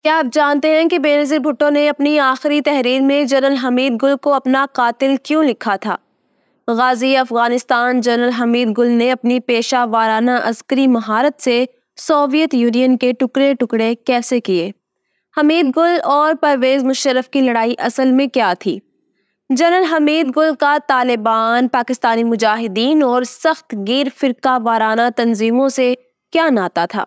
کیا آپ جانتے ہیں کہ بینظیر بھٹو نے اپنی آخری تحریر میں جنرل حمید گل کو اپنا قاتل کیوں لکھا تھا؟ غازی افغانستان جنرل حمید گل نے اپنی پیشہ وارانہ عسکری مہارت سے سوویت یونین کے ٹکڑے ٹکڑے کیسے کیے؟ حمید گل اور پرویز مشرف کی لڑائی اصل میں کیا تھی؟ جنرل حمید گل کا طالبان، پاکستانی مجاہدین اور سخت گیر فرقہ وارانہ تنظیموں سے کیا ناطہ تھا؟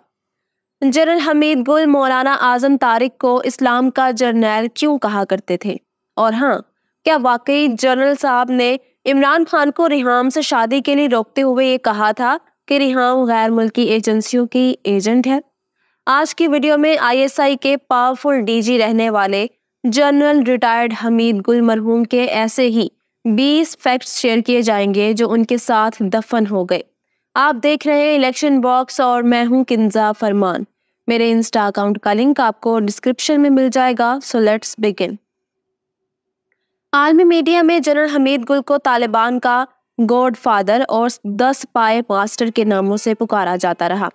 جنرل حمید گل مولانا اعظم طارق کو اسلام کا جرنیل کیوں کہا کرتے تھے؟ اور ہاں، کیا واقعی جنرل صاحب نے عمران خان کو ریحام سے شادی کے لیے روکتے ہوئے یہ کہا تھا کہ ریحام غیر ملکی ایجنسیوں کی ایجنٹ ہے؟ آج کی ویڈیو میں ISI کے پاورفل DG رہنے والے جنرل ریٹائرڈ حمید گل مرحوم کے ایسے ہی 20 فیکٹس شیئر کیے جائیں گے جو ان کے ساتھ دفن ہو گئے۔ آپ دیکھ رہے ہیں الیکشن باکس اور میں ہوں کنزا فرمان۔ میرے انسٹا اکاؤنٹ کا لنک آپ کو ڈسکرپشن میں مل جائے گا۔ So let's begin. عالمی میڈیا میں جنرل حمید گل کو طالبان کا گاڈ فادر اور 10 اسپائی ماسٹر کے ناموں سے پکارا جاتا رہا۔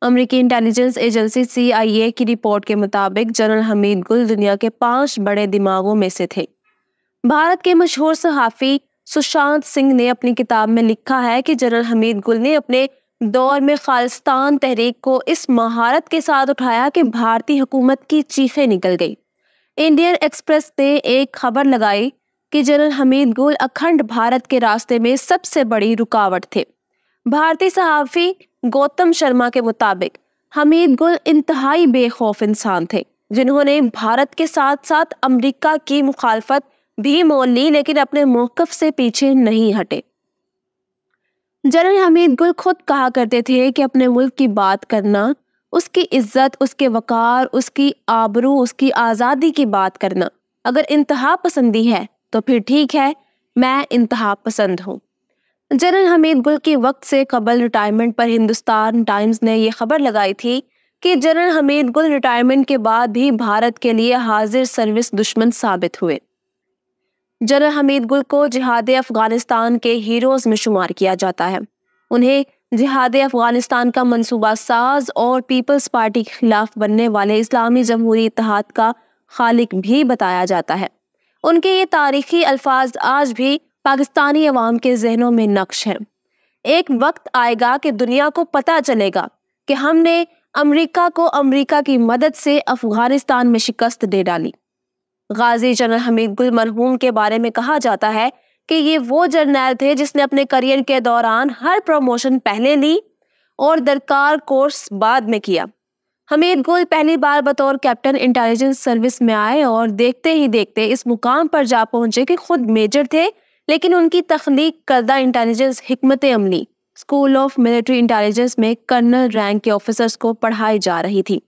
امریکی انٹیلیجنس ایجنسی CIA کی رپورٹ کے مطابق جنرل حمید گل دنیا کے 5 بڑے دماغوں میں سے تھے۔ بھارت کے مشہور صحافی سشانت سنگھ نے اپنی کتاب میں لکھا ہے کہ جنرل حمید گل نے اپنے دور میں خالصتان تحریک کو اس مہارت کے ساتھ اٹھایا کہ بھارتی حکومت کی چیخیں نکل گئی۔ انڈین ایکسپریس نے ایک خبر لگائی کہ جنرل حمید گل اکھنڈ بھارت کے راستے میں سب سے بڑی رکاوٹ تھے۔ بھارتی صحافی گوتم شرما کے مطابق حمید گل انتہائی بے خوف انسان تھے جنہوں نے بھارت کے ساتھ ساتھ امریکہ کی مخالفت بھی مول لی لیکن اپنے موقف سے پیچھے نہیں ہٹے۔ جنرل حمید گل خود کہا کرتے تھے کہ اپنے ملک کی بات کرنا، اس کی عزت، اس کے وقار، اس کی آبرو، اس کی آزادی کی بات کرنا اگر انتہا پسندی ہے تو پھر ٹھیک ہے، میں انتہا پسند ہوں۔ جنرل حمید گل کے وقت سے قبل ریٹائرمنٹ پر ہندوستان ٹائمز نے یہ خبر لگائی تھی کہ جنرل حمید گل ریٹائرمنٹ کے بعد بھی بھارت کے لیے حاضر سروس دشمن ثابت ہوئے۔ جنرل حمید گل کو جہاد افغانستان کے ہیروز میں شمار کیا جاتا ہے۔ انہیں جہاد افغانستان کا منصوبہ ساز اور پیپلز پارٹی کے خلاف بننے والے اسلامی جمہوری اتحاد کا خالق بھی بتایا جاتا ہے۔ ان کے یہ تاریخی الفاظ آج بھی پاکستانی عوام کے ذہنوں میں نقش ہیں۔ ایک وقت آئے گا کہ دنیا کو پتہ چلے گا کہ ہم نے امریکہ کو امریکہ کی مدد سے افغانستان میں شکست دے ڈالی۔ غازی جنرل حمید گل مرحوم کے بارے میں کہا جاتا ہے کہ یہ وہ جرنیل تھے جس نے اپنے کریئر کے دوران ہر پروموشن پہلے لی اور درکار کورس بعد میں کیا۔ حمید گل پہلی بار بطور کیپٹن انٹیلیجنس سروس میں آئے اور دیکھتے ہی دیکھتے اس مقام پر جا پہنچے کہ خود میجر تھے لیکن ان کی تخلیق کردہ انٹیلیجنس حکمت عملی اسکول آف ملٹری انٹیلیجنس میں کرنل رینک کے آفیسرز کو پڑھائی جا رہی تھی۔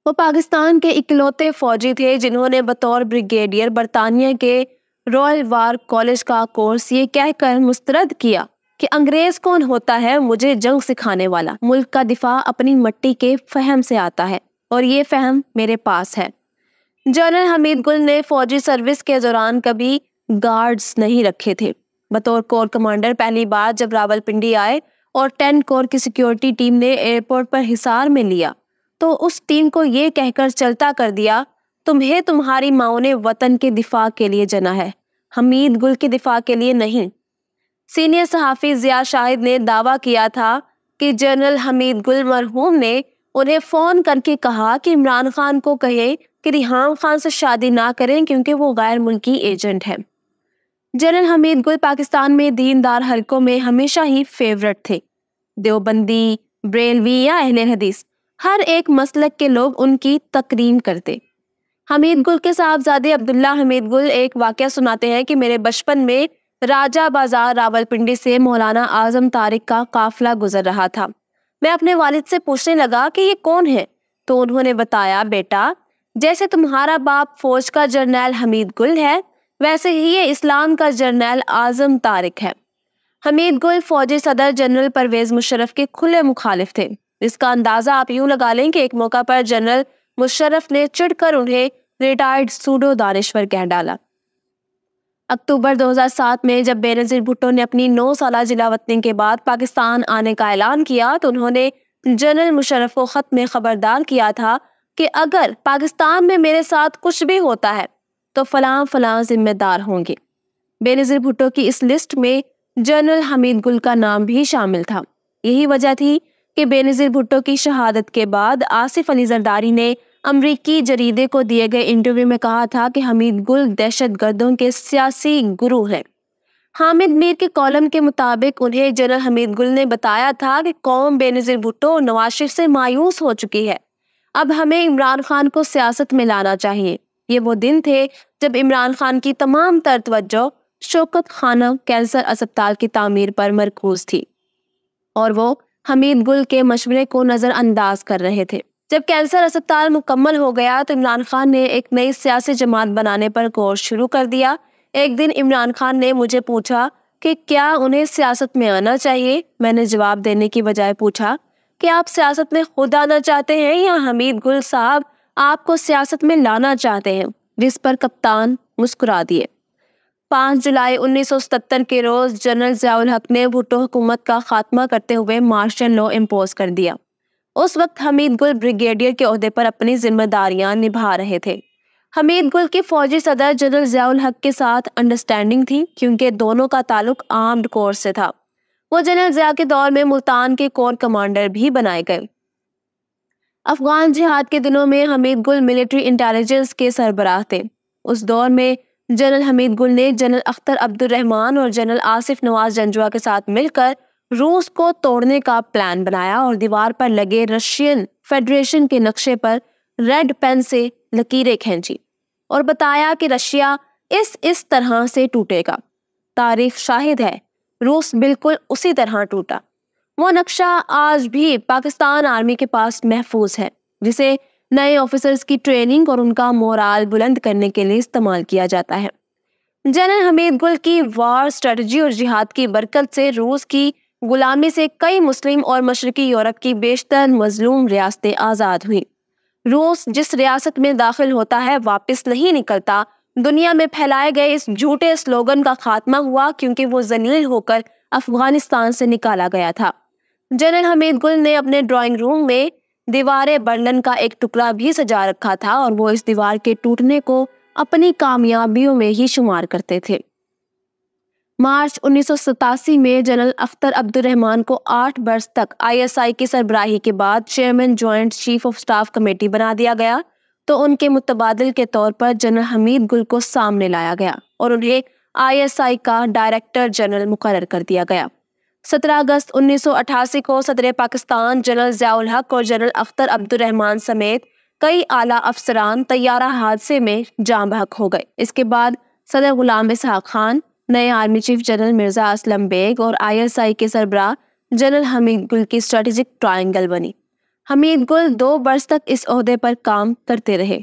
وہ پاکستان کے اکلوتے فوجی تھے جنہوں نے بطور بریگیڈیئر برطانیہ کے رائل وار کالج کا کورس یہ کہہ کر مسترد کیا کہ انگریز کون ہوتا ہے مجھے جنگ سکھانے والا، ملک کا دفاع اپنی مٹی کے فہم سے آتا ہے اور یہ فہم میرے پاس ہے۔ جنرل حمید گل نے فوجی سروس کے دوران کبھی گارڈز نہیں رکھے تھے۔ بطور کور کمانڈر پہلی بار جب راولپنڈی آئے اور 10 کور کی سیکیورٹی ٹیم نے ایئرپورٹ پر حصار میں لیا تو اس ٹیم کو یہ کہہ کر چلتا کر دیا، تمہیں تمہاری ماؤں نے وطن کے دفاع کے لیے جنا ہے، حمید گل کے دفاع کے لیے نہیں۔ سینئر صحافی ضیاء شاہد نے دعویٰ کیا تھا کہ جنرل حمید گل مرحوم نے انہیں فون کر کے کہا کہ عمران خان کو کہیں کہ ریحام خان سے شادی نہ کریں کیونکہ وہ غیر ملکی ایجنٹ ہے۔ جنرل حمید گل پاکستان میں دیندار حلقوں میں ہمیشہ ہی فیورٹ تھے۔ دیوبندی، بریلوی یا اہل حدیث، ہر ایک مسلک کے لوگ ان کی تکریم کرتے۔ حمید گل کے صاحبزادے عبداللہ حمید گل ایک واقعہ سناتے ہیں کہ میرے بچپن میں راجہ بازار راولپنڈی سے مولانا اعظم طارق کا قافلہ گزر رہا تھا۔ میں اپنے والد سے پوچھنے لگا کہ یہ کون ہے تو انہوں نے بتایا، بیٹا جیسے تمہارا باپ فوج کا جرنیل حمید گل ہے ویسے ہی یہ اسلام کا جرنیل اعظم طارق ہے۔ حمید گل فوجی صدر جنرل پرویز مشرف کے کھلے مخالف تھے۔ اس کا اندازہ آپ یوں لگا لیں کہ ایک موقع پر جنرل مشرف نے چڑھ کر انہیں ریٹائرڈ سوڈو دانشور کہہ ڈالا۔ اکتوبر 2007 میں جب بینظیر بھٹو نے اپنی 9 سالہ جلا وطنی کے بعد پاکستان آنے کا اعلان کیا تو انہوں نے جنرل مشرف کو خط میں خبردار کیا تھا کہ اگر پاکستان میں میرے ساتھ کچھ بھی ہوتا ہے تو فلاں فلاں ذمہ دار ہوں گے۔ بے نظیر بھٹو کی اس لسٹ میں جنرل حمید گل کا نام بھی شامل تھا۔ یہی وجہ تھی کہ بے نظیر بھٹو کی شہادت کے بعد آصف علی زرداری نے امریکی جریدے کو دیے گئے انٹرویو میں کہا تھا کہ حمید گل دہشت گردوں کے سیاسی گرو ہیں۔ حامد میر کے کالم کے مطابق انہیں جنرل حمید گل نے بتایا تھا کہ قوم بے نظیر بھٹو اور نواز شریف سے مایوس ہو چکی ہے، اب ہمیں عمران خان کو سیاست میں لانا چاہیے۔ یہ وہ دن تھے جب عمران خان کی تمام تر توجہ شوکت خانہ کینسر اسپتال کی تعمیر پر مرکوز تھی اور وہ حمید گل کے مشورے کو نظر انداز کر رہے تھے۔ جب کینسر اسپتال مکمل ہو گیا تو عمران خان نے ایک نئی سیاسی جماعت بنانے پر غور شروع کر دیا۔ ایک دن عمران خان نے مجھے پوچھا کہ کیا انہیں سیاست میں آنا چاہیے۔ میں نے جواب دینے کی بجائے پوچھا کہ آپ سیاست میں خود آنا چاہتے ہیں یا حمید گل صاحب آپ کو سیاست میں لانا چاہتے ہیں، جس پر کپتان مسکرا دیے۔ 5 جولائی 1977 کے روز جنرل ضیاء الحق نے بھٹو حکومت کا خاتمہ کرتے ہوئے مارشل لاء امپوز کر دیا۔ اس وقت حمید گل بریگیڈیئر کے عہدے پر اپنی ذمہ داریاں نبھا رہے تھے۔ حمید گل کی فوجی صدر جنرل ضیاء الحق کے ساتھ انڈرسٹینڈنگ تھی کیونکہ دونوں کا تعلق آرمڈ کورس سے تھا۔ وہ جنرل ضیاء کے دور میں ملتان کے کور کمانڈر بھی بنائے گئے۔ افغان جہاد کے دنوں میں حمید گل ملٹری انٹیلیجنس کے سربراہ تھے۔ اس دور میں جنرل حمید گل نے جنرل اختر عبد الرحمان اور جنرل آصف نواز جنجوعہ کے ساتھ مل کر روس کو توڑنے کا پلان بنایا اور دیوار پر لگے رشین فیڈریشن کے نقشے پر ریڈ پین سے لکیریں کھینچی اور بتایا کہ رشیا اس طرح سے ٹوٹے گا۔ تاریخ شاہد ہے روس بالکل اسی طرح ٹوٹا۔ وہ نقشہ آج بھی پاکستان آرمی کے پاس محفوظ ہے، جسے نئے آفیسرز کی ٹریننگ اور ان کا مورال بلند کرنے کے لیے استعمال کیا جاتا ہے۔ جنرل حمید گل کی وار اسٹریٹجی اور جہاد کی برکت سے روس کی غلامی سے کئی مسلم اور مشرقی یورپ کی بیشتر مظلوم ریاستیں آزاد ہوئیں۔ روس جس ریاست میں داخل ہوتا ہے واپس نہیں نکلتا۔ دنیا میں پھیلائے گئے اس جھوٹے سلوگن کا خاتمہ ہوا کیونکہ وہ ذلیل ہو کر افغانستان سے نکالا گیا تھا۔ جنرل حمید گل نے اپنے ڈرائنگ روم میں دیوار برلن کا ایک ٹکڑا بھی سجا رکھا تھا اور وہ اس دیوار کے ٹوٹنے کو اپنی کامیابیوں میں ہی شمار کرتے تھے۔ مارچ 1987 میں جنرل اختر عبد الرحمان کو 8 برس تک ISI کی سربراہی کے بعد chairman joint chief of staff committee بنا دیا گیا تو ان کے متبادل کے طور پر جنرل حمید گل کو سامنے لایا گیا اور انہیں ISI کا ڈائریکٹر جنرل مقرر کر دیا گیا۔ 17 اگست 1988 کو صدر پاکستان جنرل ضیاء الحق اور جنرل اختر عبد الرحمان سمیت کئی اعلیٰ افسران طیارہ حادثے میں جاں بحق ہو گئے۔ اس کے بعد صدر غلام اسحاق خان، نئے army chief general Mirza Aslam Beg اور ISI کے سربراہ جنرل حمید گل کی اسٹریٹجک ٹرائنگل بنی۔ حمید گل 2 برس تک اس عہدے پر کام کرتے رہے۔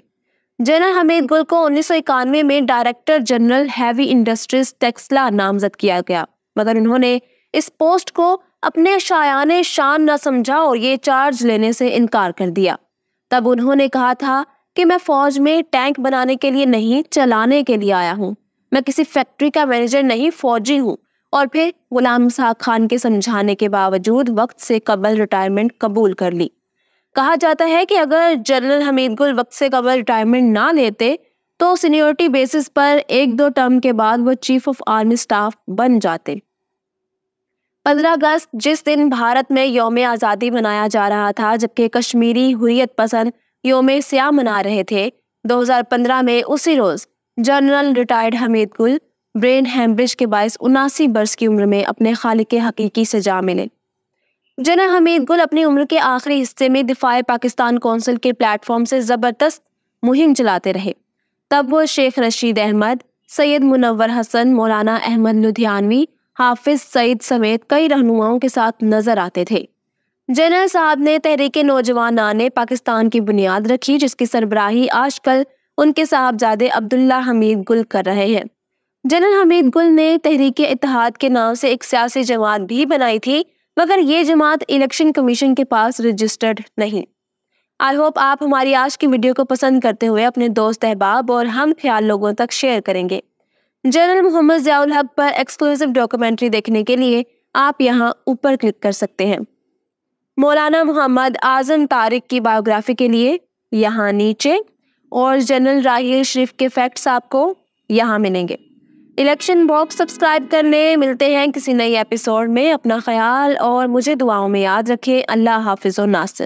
جنرل حمید گل کو 1991 میں director general heavy industries Taxila نامزد کیا گیا، مگر انہوں نے اس پوسٹ کو اپنے شایان شان نہ سمجھا اور یہ چارج لینے سے انکار کر دیا۔ تب انہوں نے کہا تھا کہ میں فوج میں ٹینک بنانے کے لیے نہیں، چلانے کے لیے آیا ہوں۔ میں کسی فیکٹری کا مینیجر نہیں، فوجی ہوں۔ اور پھر غلام اسحاق خان کے سمجھانے کے باوجود وقت سے قبل ریٹائرمنٹ قبول کر لی۔ کہا جاتا ہے کہ اگر جنرل حمید گل وقت سے قبل ریٹائرمنٹ نہ لیتے تو سینیورٹی بیسس پر 1-2 ٹرم کے بعد وہ چیف آف آرمی سٹاف بن جاتے۔ 15 اگست جس دن بھارت میں یوم آزادی منایا جا رہا تھا جبکہ کشمیری حریت پسند یوم سیاہ منا رہے تھے، 2015 میں اسی روز جنرل ریٹائرڈ حمید گل برین ہیمرج کے باعث 79 برس کی عمر میں اپنے خالق حقیقی سے جا ملے۔ جنرل حمید گل اپنی عمر کے آخری حصے میں دفاع پاکستان کونسل کے پلیٹ فارم سے زبردست مہم چلاتے رہے۔ تب وہ شیخ رشید احمد، سید منور حسن، مولانا احمد لدھیانوی، حافظ سعید سمیت کئی رہنماؤں کے ساتھ نظر آتے تھے۔ جنرل صاحب نے تحریک نوجوانان پاکستان کی بنیاد رکھی جس کی سربراہی آج کل ان کے صاحبزادے عبداللہ حمید گل کر رہے ہیں۔ جنرل حمید گل نے تحریک اتحاد کے نام سے ایک سیاسی جماعت بھی بنائی تھی مگر یہ جماعت الیکشن کمیشن کے پاس رجسٹرڈ نہیں۔ آئی ہوپ آپ ہماری آج کی ویڈیو کو پسند کرتے ہوئے اپنے دوست احباب اور ہم خیال لوگوں تک شیئر کریں گے۔ جنرل محمد ضیاء الحق پر ایکسکلوسیو ڈاکومنٹری دیکھنے کے لیے آپ یہاں اوپر کلک کر سکتے ہیں۔ مولانا محمد اعظم طارق کی بایوگرافی کے لیے یہاں نیچے، اور جنرل راحیل شریف کے فیکٹس آپ کو یہاں ملیں گے۔ الیکشن باکس سبسکرائب کرنے، ملتے ہیں کسی نئی ایپیسوڈ میں۔ اپنا خیال اور مجھے دعاؤں میں یاد رکھیں۔ اللہ حافظ و ناصر۔